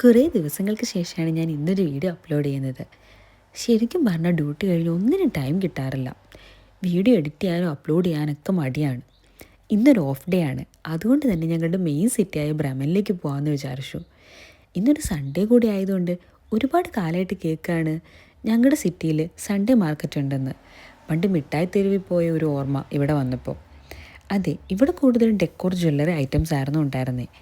കുറേ ദിവസങ്ങൾക്ക് ശേഷമാണ് ഞാൻ ഇന്നൊരു വീഡിയോ അപ്ലോഡ് ചെയ്യുന്നത്. ശരിക്കും പറഞ്ഞാൽ ഡ്യൂട്ടി കഴിഞ്ഞ് ഒന്നിനും ടൈം കിട്ടാറില്ല. വീഡിയോ എഡിറ്റ് ചെയ്യാനോ അപ്ലോഡ് ചെയ്യാനൊക്കെ മടിയാണ്. ഇന്നൊരു ഓഫ് ഡേ ആണ്. അതുകൊണ്ട് തന്നെ ഞങ്ങളുടെ മെയിൻ സിറ്റിയായ ബ്രഹ്മനിലേക്ക് പോകാമെന്ന് വിചാരിച്ചു. ഇന്നൊരു സൺഡേ കൂടി ആയതുകൊണ്ട് ഒരുപാട് കാലമായിട്ട് കേൾക്കാണ് ഞങ്ങളുടെ സിറ്റിയിൽ സൺഡേ മാർക്കറ്റ് ഉണ്ടെന്ന്. പണ്ട് മിഠായി തെരുവിൽ പോയ ഒരു ഓർമ്മ ഇവിടെ വന്നപ്പോൾ. അതെ, ഇവിടെ കൂടുതലും ഡെക്കോർ ജ്വല്ലറി ഐറ്റംസ് ആയിരുന്നു ഉണ്ടായിരുന്നത്.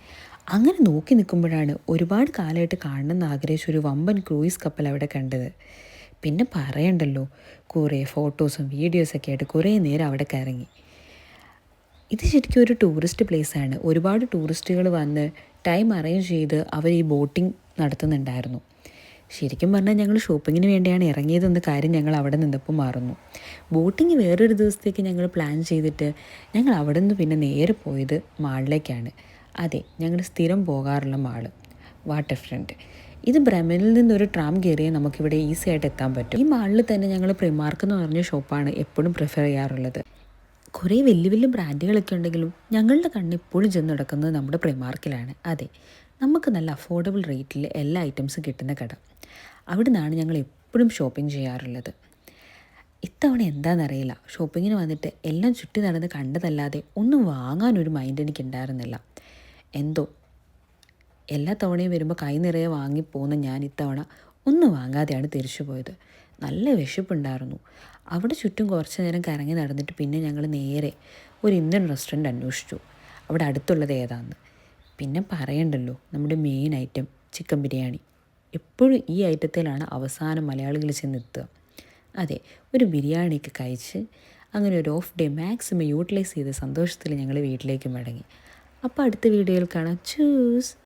അങ്ങനെ നോക്കി നിൽക്കുമ്പോഴാണ് ഒരുപാട് കാലമായിട്ട് കാണണമെന്ന് ആഗ്രഹിച്ച ഒരു വമ്പൻ ക്രൂയിസ് കപ്പൽ അവിടെ കണ്ടത്. പിന്നെ പറയണ്ടല്ലോ, കുറേ ഫോട്ടോസും വീഡിയോസൊക്കെ ആയിട്ട് കുറേ നേരം അവിടെ കറങ്ങി. ഇത് ശരിക്കും ഒരു ടൂറിസ്റ്റ് പ്ലേസാണ്. ഒരുപാട് ടൂറിസ്റ്റുകൾ വന്ന് ടൈം അറേഞ്ച് ചെയ്ത് അവർ ഈ ബോട്ടിംഗ് നടത്തുന്നുണ്ടായിരുന്നു. ശരിക്കും പറഞ്ഞാൽ ഞങ്ങൾ ഷോപ്പിങ്ങിന് വേണ്ടിയാണ് ഇറങ്ങിയതെന്ന കാര്യം ഞങ്ങൾ അവിടെ നിന്നപ്പോൾ മറന്നു. ബോട്ടിങ് വേറൊരു ദിവസത്തേക്ക് ഞങ്ങൾ പ്ലാൻ ചെയ്തിട്ട് ഞങ്ങൾ അവിടെ നിന്ന് പിന്നെ നേരെ പോയത് മാളിലേക്കാണ്. അതെ, ഞങ്ങൾ സ്ഥിരം പോകാറുള്ള മാള് വാട്ടർ ഫ്രണ്ട്. ഇത് ബ്രഹ്മനിൽ നിന്നൊരു ട്രാം കയറിയാൽ നമുക്കിവിടെ ഈസി ആയിട്ട് എത്താൻ പറ്റും. ഈ മാളിൽ തന്നെ ഞങ്ങൾ പ്രിമാർക്ക് എന്ന് പറഞ്ഞ ഷോപ്പാണ് എപ്പോഴും പ്രിഫർ ചെയ്യാറുള്ളത്. കുറേ വലിയ വലിയ ബ്രാൻഡുകളൊക്കെ ഉണ്ടെങ്കിലും ഞങ്ങളുടെ കണ്ണ് എപ്പോഴും ചെന്ന് നടക്കുന്നത് നമ്മുടെ പ്രിമാർക്കിലാണ്. അതെ, നമുക്ക് നല്ല അഫോർഡബിൾ റേറ്റിൽ എല്ലാ ഐറ്റംസും കിട്ടുന്ന കട. അവിടെ നിന്നാണ് ഞങ്ങൾ എപ്പോഴും ഷോപ്പിംഗ് ചെയ്യാറുള്ളത്. ഇത്തവണ എന്താണെന്നറിയില്ല, ഷോപ്പിങ്ങിന് വന്നിട്ട് എല്ലാം ചുറ്റി നടന്ന് കണ്ടതല്ലാതെ ഒന്നും വാങ്ങാനൊരു മൈൻഡ് എനിക്കുണ്ടായിരുന്നില്ല. എന്തോ എല്ലാ തവണയും വരുമ്പോൾ കൈ നിറയെ വാങ്ങിപ്പോകുന്ന ഞാൻ ഇത്തവണ ഒന്നും വാങ്ങാതെയാണ് തിരിച്ചു പോയത്. നല്ല വിശപ്പുണ്ടായിരുന്നു. അവിടെ ചുറ്റും കുറച്ച് നേരം കറങ്ങി നടന്നിട്ട് പിന്നെ ഞങ്ങൾ നേരെ ഒരു ഇന്ത്യൻ റെസ്റ്റോറൻറ്റ് അന്വേഷിച്ചു, അവിടെ അടുത്തുള്ളത് ഏതാണെന്ന്. പിന്നെ പറയണ്ടല്ലോ, നമ്മുടെ മെയിൻ ഐറ്റം ചിക്കൻ ബിരിയാണി. എപ്പോഴും ഈ ഐറ്റത്തിലാണ് അവസാനം മലയാളികൾ ചെന്നെത്തുക. അതെ, ഒരു ബിരിയാണിയൊക്കെ കഴിച്ച് അങ്ങനെ ഒരു ഓഫ് ഡേ മാക്സിമം യൂട്ടിലൈസ് ചെയ്ത സന്തോഷത്തിൽ ഞങ്ങൾ വീട്ടിലേക്ക് മടങ്ങി. അപ്പോൾ അടുത്ത വീഡിയോയിൽ കാണാം. ചൂസ്.